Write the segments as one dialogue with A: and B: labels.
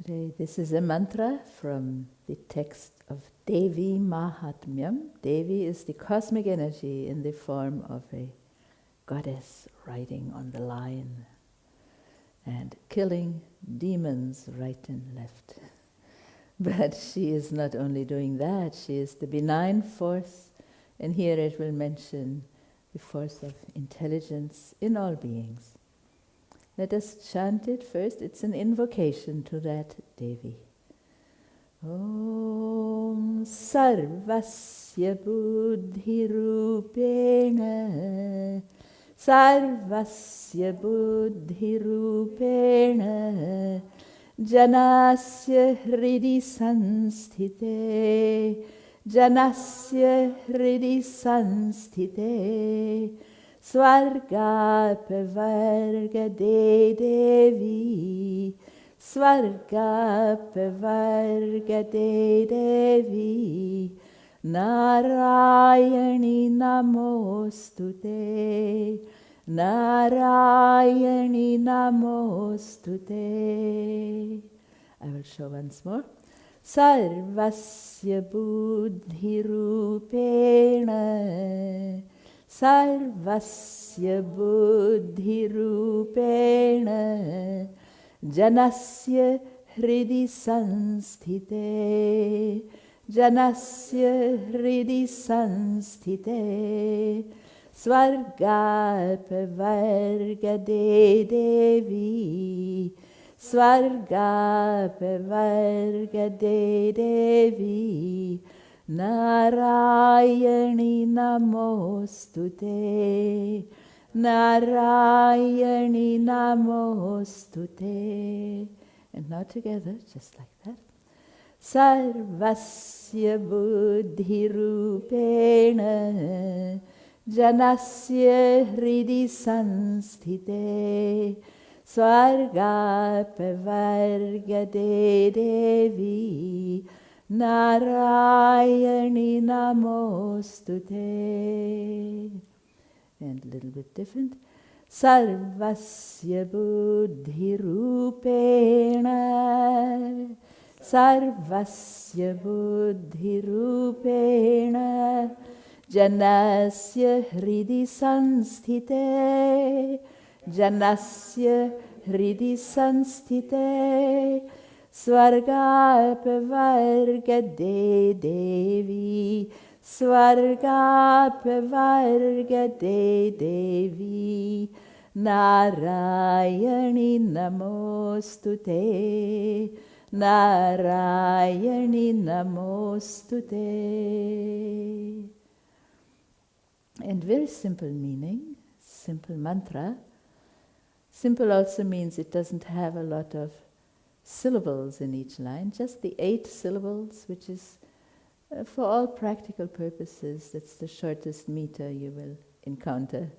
A: Today, this is a mantra from the text of Devi Mahatmyam. Devi is the cosmic energy in the form of a goddess riding on the lion and killing demons right and left. But she is not only doing that, she is the benign force, and here it will mention the force of intelligence in all beings. Let us chant it first. It's an invocation to that Devi. Om Sarvasya Buddhi Rupena Sarvasya Buddhi Rupena Janasya Hridi Sanstite Janasya Hridi Sanstite Svarga Pavarga De Devi Svarga Pavarga De Devi Narayani Namostute Narayani Namostute. I will show once more. Sarvasya Buddhi Rupena Sarvasya Buddhi Rupena Janasya Hridi Sanstite Janasya Hridi Sanstite Svarga Pavarga De Devi Svarga Pavarga De Devi Narayani Namostute Narayani Namostute. And now together, just like that. Sarvasya Buddhi Rupena Janasya Hridi Sanstite Svarga Pavarga De Devi Narayani Namostute. And a little bit different. Sarvasya Buddhi Rupena Sarvasya Buddhi Rupena Janasya Hridi Sanstite Janasya Hridi Sanstite Svarga Pavarga De Devi Svarga Pavarga De Devi Narayani Namostute Narayani Namostute. And very simple meaning, simple mantra. Simple also means it doesn't have a lot of syllables in each line, just the 8 syllables, which is for all practical purposes, that's the shortest meter you will encounter.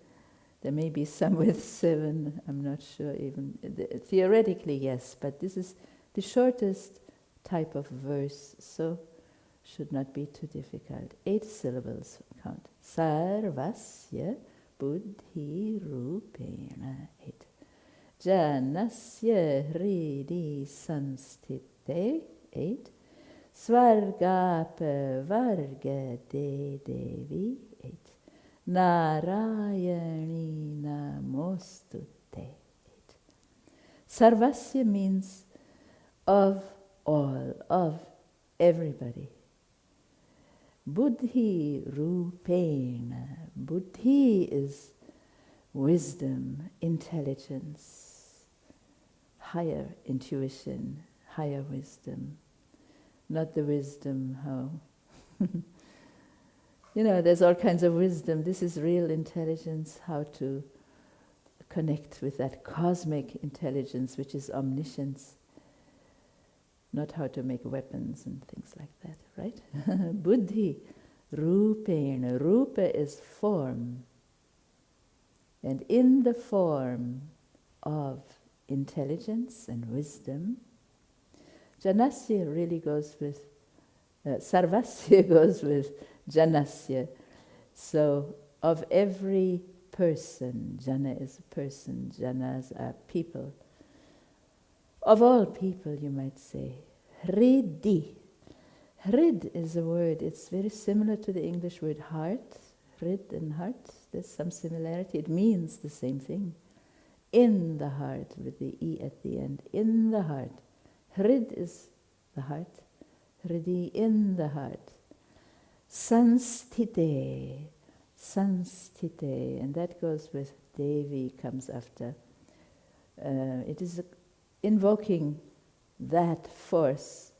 A: There may be some with 7, I'm not sure even. Theoretically, yes, but this is the shortest type of verse, so should not be too difficult. 8 syllables count. Sarvasya Buddhi Rupena 8. Janasya Hridi Sanstite 8. Svarga Pavarga De Devi 8. Narayani Namostute 8. Sarvasya means of all, of everybody. Buddhi Rupena. Buddhi is wisdom, intelligence, higher intuition, higher wisdom. Not the wisdom how... there's all kinds of wisdom. This is real intelligence, how to connect with that cosmic intelligence, which is omniscience. Not how to make weapons and things like that, right? Buddhi, Rupena. Rupa is form. And in the form of intelligence and wisdom, Janasya really goes with, Sarvasya goes with Janasya. So of every person, Jana is a person, Janas are people. Of all people, you might say. Hridi. Hrid is a word, it's very similar to the English word heart. Hrid and heart, there's some similarity. It means the same thing. In the heart, with the E at the end. In the heart. Hrid is the heart. Hridi, in the heart. Sanstite. Sanstite. And that goes with Devi, comes after. It is invoking that force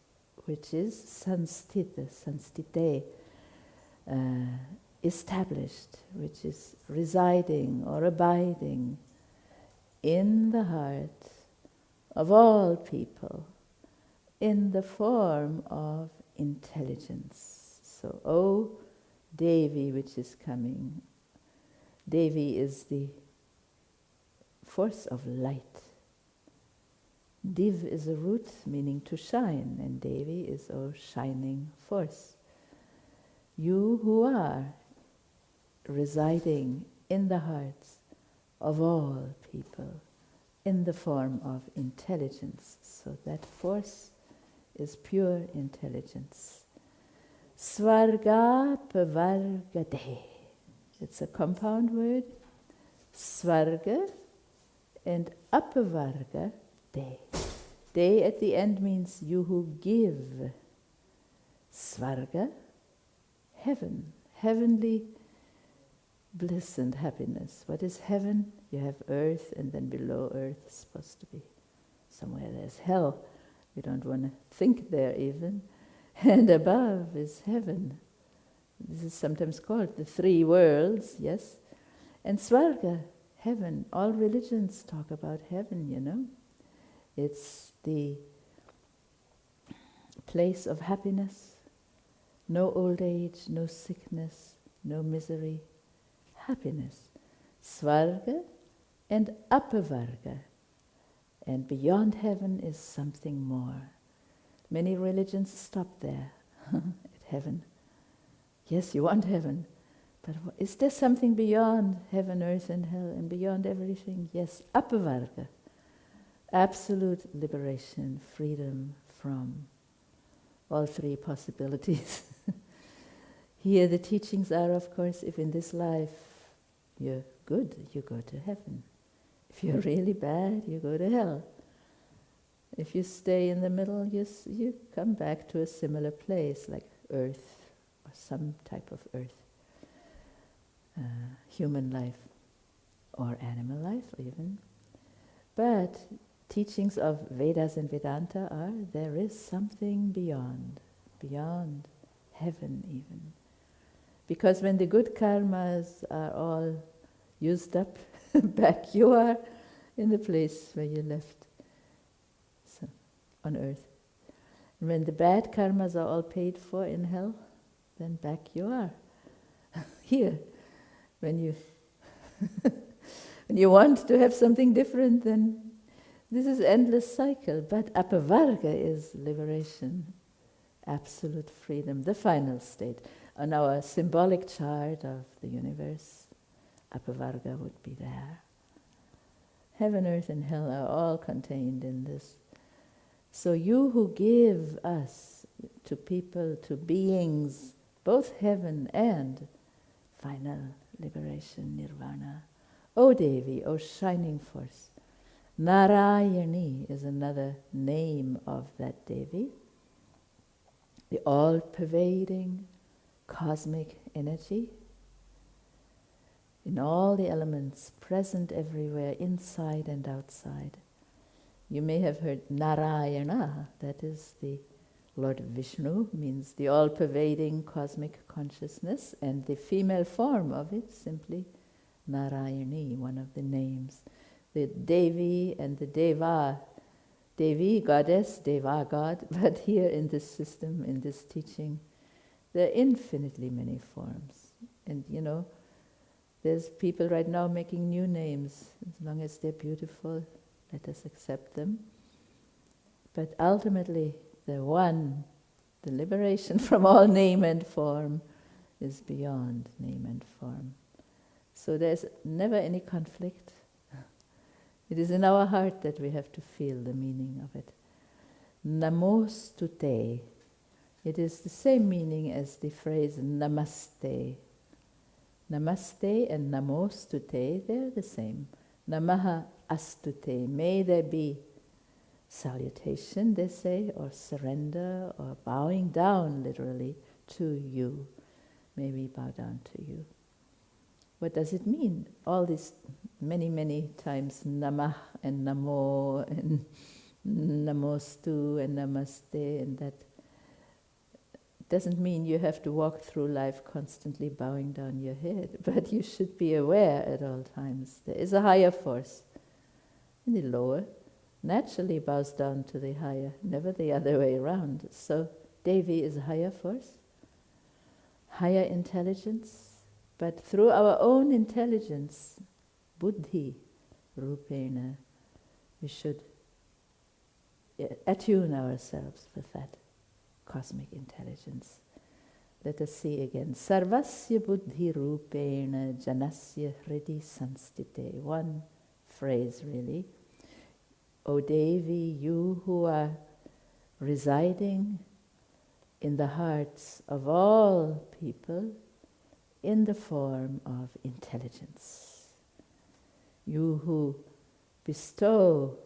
A: which is sanstite, established, which is residing or abiding in the heart of all people in the form of intelligence. So, O Devi, which is coming, Devi is the force of light. Div is a root meaning to shine, and Devi is our shining force. You who are residing in the hearts of all people in the form of intelligence. So that force is pure intelligence. Svarga pavargade. It's a compound word. Svarga and apavarga. De. De at the end means you who give. Svarga, heaven, heavenly bliss and happiness. What is heaven? You have earth, and then below earth is supposed to be somewhere there's hell. We don't want to think there even. And above is heaven. This is sometimes called the three worlds, yes? And Svarga, heaven. All religions talk about heaven, you know. It's the place of happiness, no old age, no sickness, no misery, happiness. Svarga and apavarga. And beyond heaven is something more. Many religions stop there at heaven. Yes, you want heaven, but is there something beyond heaven, earth and hell, and beyond everything? Yes, apavarga. Absolute liberation, freedom from all three possibilities. Here the teachings are, of course, if in this life you're good, you go to heaven. If you're really bad, you go to hell. If you stay in the middle, you come back to a similar place, like earth, or some type of earth. Human life, or animal life even. But teachings of Vedas and Vedanta are there is something beyond heaven even. Because when the good karmas are all used up, back you are in the place where you left, so, on earth. And when the bad karmas are all paid for in hell, then back you are, here. When you when you want to have something different, then this is endless cycle, but apavarga is liberation, absolute freedom, the final state. On our symbolic chart of the universe, apavarga would be there. Heaven, earth, and hell are all contained in this. So you who give us to people, to beings, both heaven and final liberation, nirvana. O Devi, O shining force. Narayani is another name of that Devi, the all-pervading cosmic energy in all the elements, present everywhere, inside and outside. You may have heard Narayana, that is the Lord Vishnu, means the all-pervading cosmic consciousness, and the female form of it, simply Narayani, one of the names. The Devi and the Deva, Devi, goddess, Deva, God, but here in this system, in this teaching, there are infinitely many forms. And you know, there's people right now making new names. As long as they're beautiful, let us accept them. But ultimately, the one, the liberation from all name and form, is beyond name and form. So there's never any conflict. It is in our heart that we have to feel the meaning of it. Namostute. It is the same meaning as the phrase namaste. Namaste and namostute, they're the same. Namaha astute. May there be salutation, they say, or surrender, or bowing down, literally, to you. May we bow down to you. What does it mean? All these many, many times, namah and namo and namostu and namaste, and that doesn't mean you have to walk through life constantly bowing down your head, but you should be aware at all times. There is a higher force, and the lower naturally bows down to the higher, never the other way around. So Devi is a higher force, higher intelligence, but through our own intelligence, buddhi rupena, we should attune ourselves with that cosmic intelligence. Let us see again. Sarvasya buddhi rupena janasya hridi sanstite. One phrase really. O Devi, you who are residing in the hearts of all people in the form of intelligence. You who bestow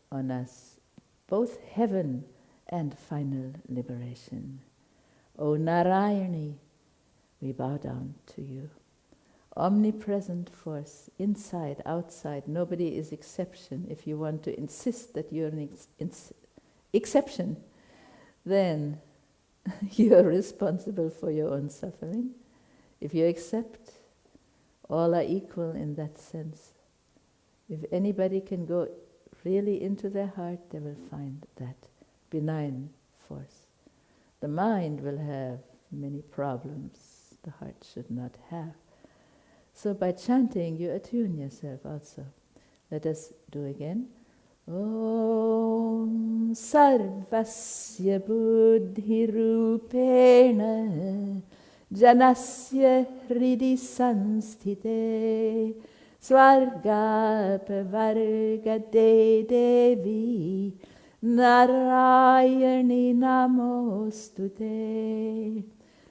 A: on us both heaven and final liberation. O Narayani, we bow down to you. Omnipresent force, inside, outside, nobody is exception. If you want to insist that you're an exception, then you're responsible for your own suffering. If you accept, all are equal in that sense. If anybody can go really into their heart, they will find that benign force. The mind will have many problems the heart should not have. So by chanting, you attune yourself also. Let us do again. Om sarvasya buddhi rupena janasya hridi sanstite swarga pavarga devi narayani namostute.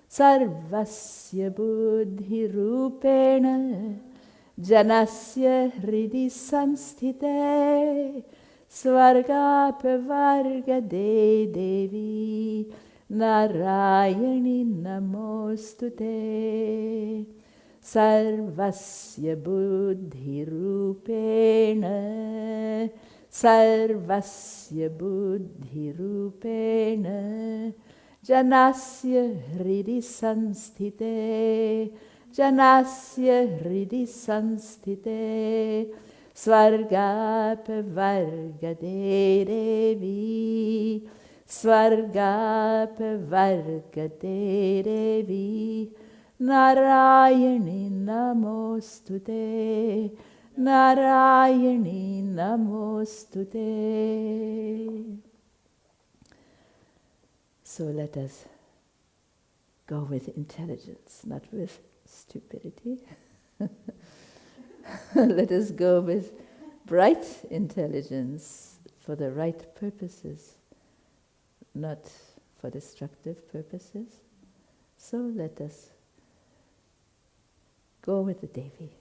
A: Sarvasya buddhi rupena janasya hridi sanstite swarga pavarga devi narayani namostute. Sarvasya buddhi rupena sarvasya buddhi rupena janasya hridi sanstite janasya hridi sanstite swarga pavarga devi swarga pavarga devi narayani namostute narayani namostute. So let us go with intelligence, not with stupidity. Let us go with bright intelligence for the right purposes, not for destructive purposes. So let us go with the Devi.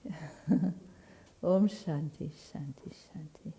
A: Om Shanti, Shanti, Shanti.